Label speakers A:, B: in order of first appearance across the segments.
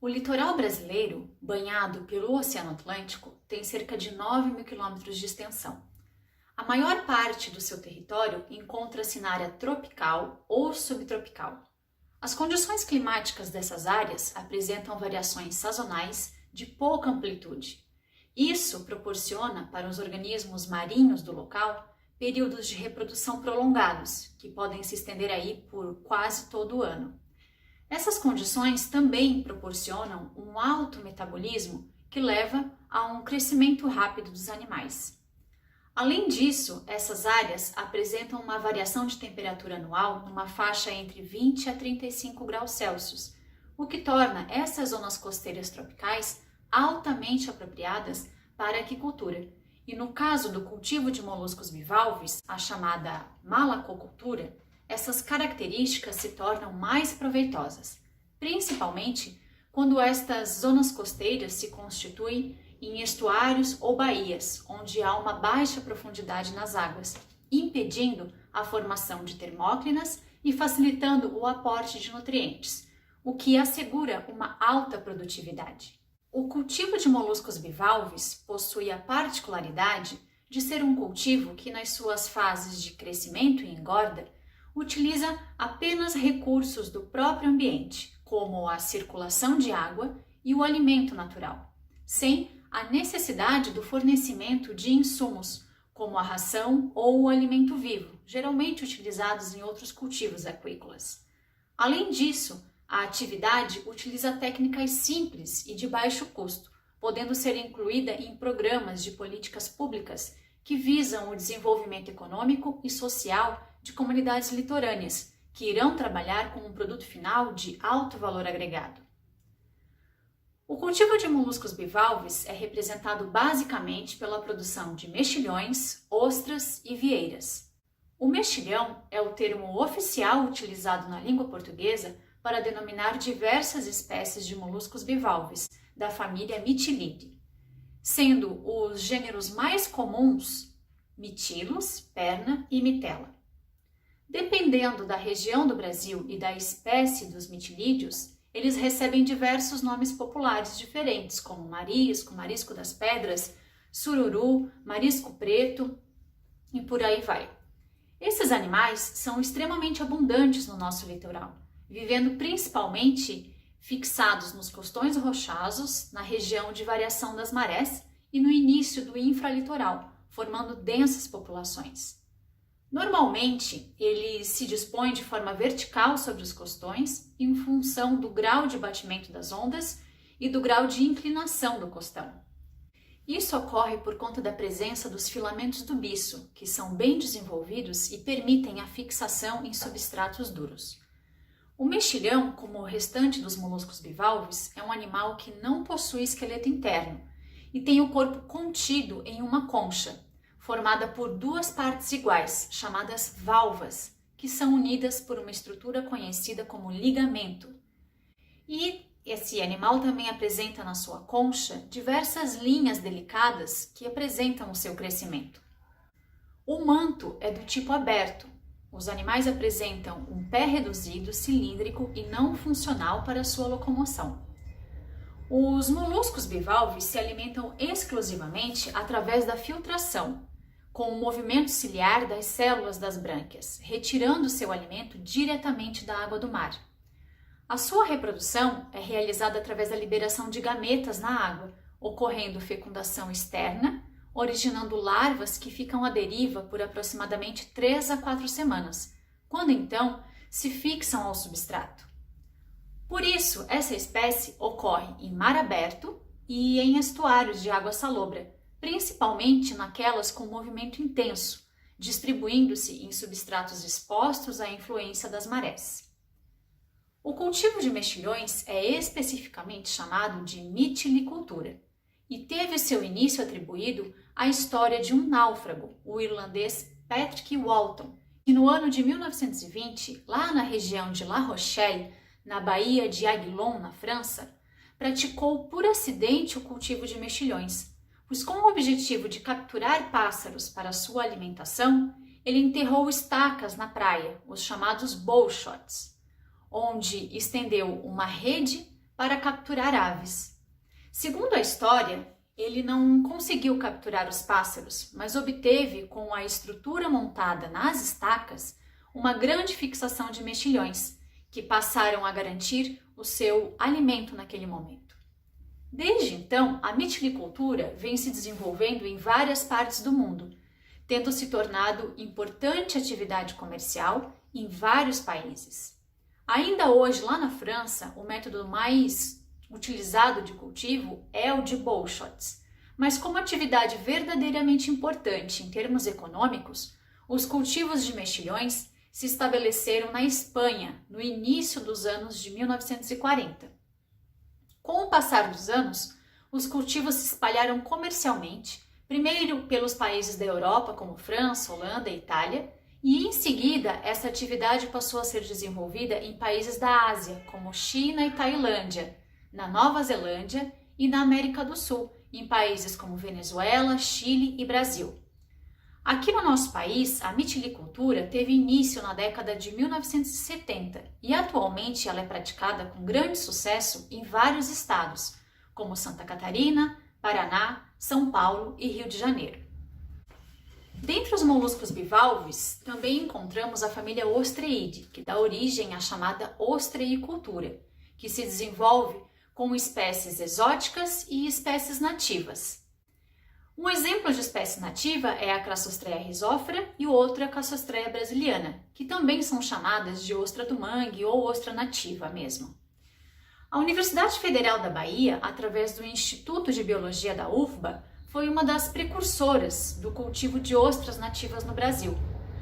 A: O litoral brasileiro, banhado pelo Oceano Atlântico, tem cerca de 9.000 quilômetros de extensão. A maior parte do seu território encontra-se na área tropical ou subtropical. As condições climáticas dessas áreas apresentam variações sazonais de pouca amplitude. Isso proporciona para os organismos marinhos do local períodos de reprodução prolongados, que podem se estender aí por quase todo o ano. Essas condições também proporcionam um alto metabolismo que leva a um crescimento rápido dos animais. Além disso, essas áreas apresentam uma variação de temperatura anual numa faixa entre 20 a 35 graus Celsius, o que torna essas zonas costeiras tropicais altamente apropriadas para a aquicultura. E no caso do cultivo de moluscos bivalves, a chamada malacocultura, essas características se tornam mais proveitosas, principalmente quando estas zonas costeiras se constituem em estuários ou baías, onde há uma baixa profundidade nas águas, impedindo a formação de termóclinas e facilitando o aporte de nutrientes, o que assegura uma alta produtividade. O cultivo de moluscos bivalves possui a particularidade de ser um cultivo que, nas suas fases de crescimento e engorda, utiliza apenas recursos do próprio ambiente, como a circulação de água e o alimento natural, sem a necessidade do fornecimento de insumos, como a ração ou o alimento vivo, geralmente utilizados em outros cultivos aquícolas. Além disso, a atividade utiliza técnicas simples e de baixo custo, podendo ser incluída em programas de políticas públicas que visam o desenvolvimento econômico e social de comunidades litorâneas, que irão trabalhar com um produto final de alto valor agregado. O cultivo de moluscos bivalves é representado basicamente pela produção de mexilhões, ostras e vieiras. O mexilhão é o termo oficial utilizado na língua portuguesa para denominar diversas espécies de moluscos bivalves da família Mytilidae, sendo os gêneros mais comuns Mytilus, Perna e Mitela. Dependendo da região do Brasil e da espécie dos mitilídeos, eles recebem diversos nomes populares diferentes, como marisco, marisco das pedras, sururu, marisco preto e por aí vai. Esses animais são extremamente abundantes no nosso litoral, vivendo principalmente fixados nos costões rochosos, na região de variação das marés e no início do infralitoral, formando densas populações. Normalmente, eles se dispõem de forma vertical sobre os costões em função do grau de batimento das ondas e do grau de inclinação do costão. Isso ocorre por conta da presença dos filamentos do biço, que são bem desenvolvidos e permitem a fixação em substratos duros. O mexilhão, como o restante dos moluscos bivalves, é um animal que não possui esqueleto interno e tem o corpo contido em uma concha, formada por duas partes iguais, chamadas valvas, que são unidas por uma estrutura conhecida como ligamento. E esse animal também apresenta na sua concha diversas linhas delicadas que apresentam o seu crescimento. O manto é do tipo aberto. Os animais apresentam um pé reduzido, cilíndrico e não funcional para sua locomoção. Os moluscos bivalves se alimentam exclusivamente através da filtração, com o movimento ciliar das células das brânquias, retirando seu alimento diretamente da água do mar. A sua reprodução é realizada através da liberação de gametas na água, ocorrendo fecundação externa, originando larvas que ficam à deriva por aproximadamente 3 a 4 semanas, quando então se fixam ao substrato. Por isso, essa espécie ocorre em mar aberto e em estuários de água salobra, principalmente naquelas com movimento intenso, distribuindo-se em substratos expostos à influência das marés. O cultivo de mexilhões é especificamente chamado de mitilicultura e teve seu início atribuído à história de um náufrago, o irlandês Patrick Walton, que no ano de 1920, lá na região de La Rochelle, na Baía de Aiguillon, na França, praticou por acidente o cultivo de mexilhões, pois com o objetivo de capturar pássaros para sua alimentação, ele enterrou estacas na praia, os chamados bowshots, onde estendeu uma rede para capturar aves. Segundo a história, ele não conseguiu capturar os pássaros, mas obteve, com a estrutura montada nas estacas, uma grande fixação de mexilhões, que passaram a garantir o seu alimento naquele momento. Desde então, a mitilicultura vem se desenvolvendo em várias partes do mundo, tendo se tornado importante atividade comercial em vários países. Ainda hoje, lá na França, o método mais utilizado de cultivo é o de bouchottes, mas como atividade verdadeiramente importante em termos econômicos, os cultivos de mexilhões se estabeleceram na Espanha no início dos anos de 1940. Com o passar dos anos, os cultivos se espalharam comercialmente, primeiro pelos países da Europa, como França, Holanda e Itália, e em seguida essa atividade passou a ser desenvolvida em países da Ásia, como China e Tailândia, na Nova Zelândia e na América do Sul, em países como Venezuela, Chile e Brasil. Aqui no nosso país, a mitilicultura teve início na década de 1970 e atualmente ela é praticada com grande sucesso em vários estados, como Santa Catarina, Paraná, São Paulo e Rio de Janeiro. Dentre os moluscos bivalves, também encontramos a família Ostreidae, que dá origem à chamada ostreicultura, que se desenvolve com espécies exóticas e espécies nativas. Um exemplo de espécie nativa é a Crassostreia rhizóphora e o outro é a Cassostreia brasiliana, que também são chamadas de ostra do mangue ou ostra nativa mesmo. A Universidade Federal da Bahia, através do Instituto de Biologia da UFBA, foi uma das precursoras do cultivo de ostras nativas no Brasil.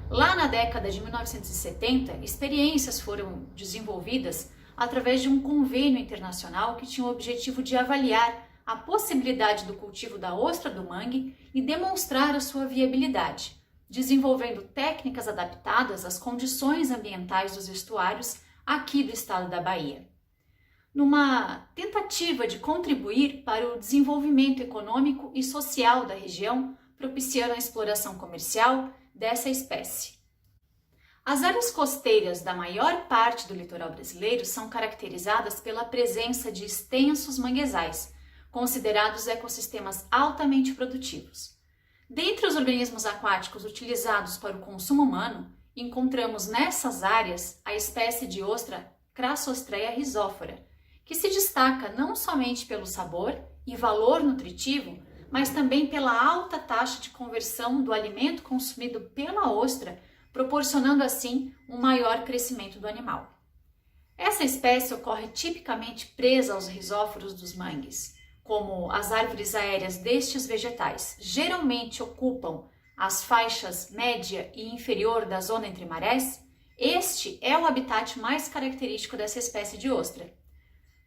A: Lá na década de 1970, experiências foram desenvolvidas através de um convênio internacional que tinha o objetivo de avaliar a possibilidade do cultivo da ostra do mangue e demonstrar a sua viabilidade, desenvolvendo técnicas adaptadas às condições ambientais dos estuários aqui do estado da Bahia. Numa tentativa de contribuir para o desenvolvimento econômico e social da região, propiciando a exploração comercial dessa espécie. As áreas costeiras da maior parte do litoral brasileiro são caracterizadas pela presença de extensos manguezais, considerados ecossistemas altamente produtivos. Dentre os organismos aquáticos utilizados para o consumo humano, encontramos nessas áreas a espécie de ostra Crassostreia rhizóphora, que se destaca não somente pelo sabor e valor nutritivo, mas também pela alta taxa de conversão do alimento consumido pela ostra, proporcionando assim um maior crescimento do animal. Essa espécie ocorre tipicamente presa aos rizóforos dos mangues, como as árvores aéreas destes vegetais geralmente ocupam as faixas média e inferior da zona entre marés. Este é o habitat mais característico dessa espécie de ostra.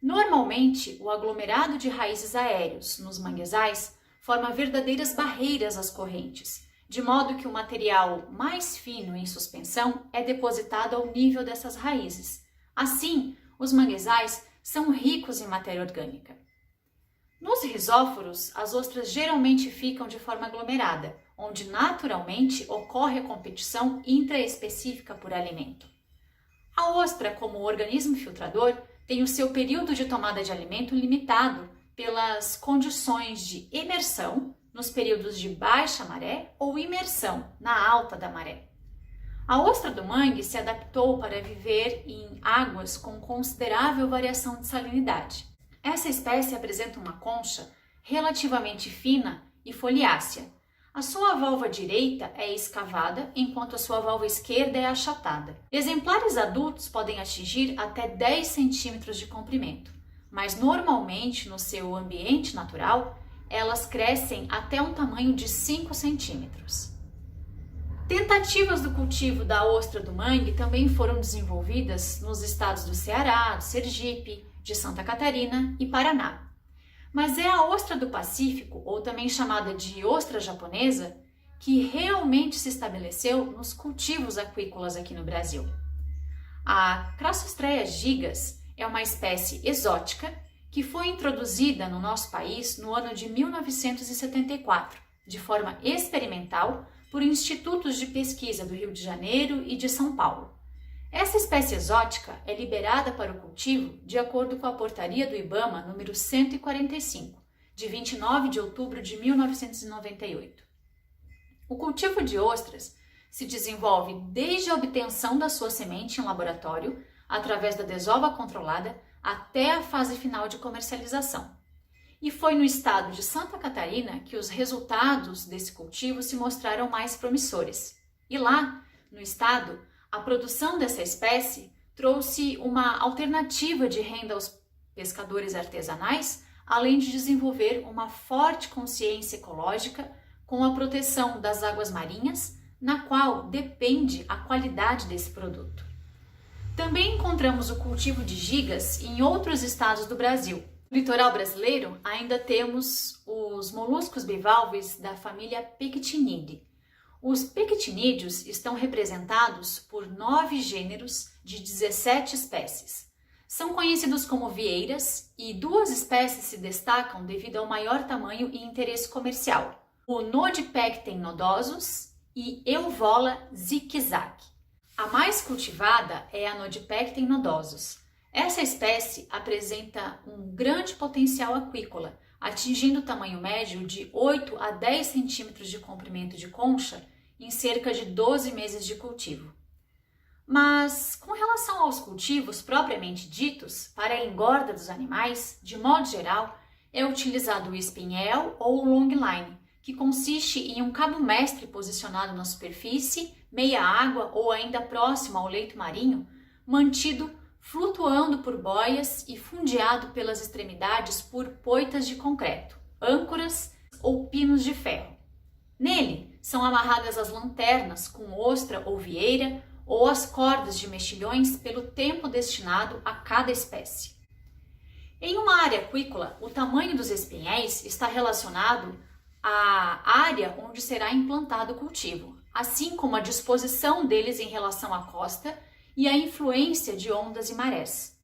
A: Normalmente, o aglomerado de raízes aéreos nos manguezais forma verdadeiras barreiras às correntes, de modo que o material mais fino em suspensão é depositado ao nível dessas raízes. Assim, os manguezais são ricos em matéria orgânica. Nos rizóforos, as ostras geralmente ficam de forma aglomerada, onde naturalmente ocorre a competição intraespecífica por alimento. A ostra, como organismo filtrador, tem o seu período de tomada de alimento limitado pelas condições de emersão nos períodos de baixa maré ou imersão na alta da maré. A ostra do mangue se adaptou para viver em águas com considerável variação de salinidade. Essa espécie apresenta uma concha relativamente fina e foliácea. A sua válvula direita é escavada, enquanto a sua válvula esquerda é achatada. Exemplares adultos podem atingir até 10 centímetros de comprimento, mas normalmente no seu ambiente natural, elas crescem até um tamanho de 5 centímetros. Tentativas do cultivo da ostra do mangue também foram desenvolvidas nos estados do Ceará, do Sergipe, de Santa Catarina e Paraná. Mas é a ostra do Pacífico, ou também chamada de ostra japonesa, que realmente se estabeleceu nos cultivos aquícolas aqui no Brasil. A Crassostreia gigas é uma espécie exótica que foi introduzida no nosso país no ano de 1974, de forma experimental, por institutos de pesquisa do Rio de Janeiro e de São Paulo. Essa espécie exótica é liberada para o cultivo de acordo com a portaria do IBAMA número 145, de 29 de outubro de 1998. O cultivo de ostras se desenvolve desde a obtenção da sua semente em laboratório, através da desova controlada, até a fase final de comercialização. E foi no estado de Santa Catarina que os resultados desse cultivo se mostraram mais promissores. E lá, no estado, a produção dessa espécie trouxe uma alternativa de renda aos pescadores artesanais, além de desenvolver uma forte consciência ecológica com a proteção das águas marinhas, na qual depende a qualidade desse produto. Também encontramos o cultivo de gigas em outros estados do Brasil. No litoral brasileiro, ainda temos os moluscos bivalves da família Pectinidae. Os pectinídeos estão representados por 9 gêneros de 17 espécies. São conhecidos como vieiras e 2 espécies se destacam devido ao maior tamanho e interesse comercial: o Nodipecten nodosus e Euvola zigzag. A mais cultivada é a Nodipecten nodosus. Essa espécie apresenta um grande potencial aquícola, atingindo o tamanho médio de 8 a 10 centímetros de comprimento de concha em cerca de 12 meses de cultivo. Mas, com relação aos cultivos propriamente ditos, para a engorda dos animais, de modo geral, é utilizado o espinhel ou o longline, que consiste em um cabo mestre posicionado na superfície, meia água ou ainda próximo ao leito marinho, mantido flutuando por boias e fundeado pelas extremidades por poitas de concreto, âncoras ou pinos de ferro. Nele são amarradas as lanternas com ostra ou vieira ou as cordas de mexilhões pelo tempo destinado a cada espécie. Em uma área aquícola, o tamanho dos espinhéis está relacionado à área onde será implantado o cultivo, assim como a disposição deles em relação à costa e a influência de ondas e marés.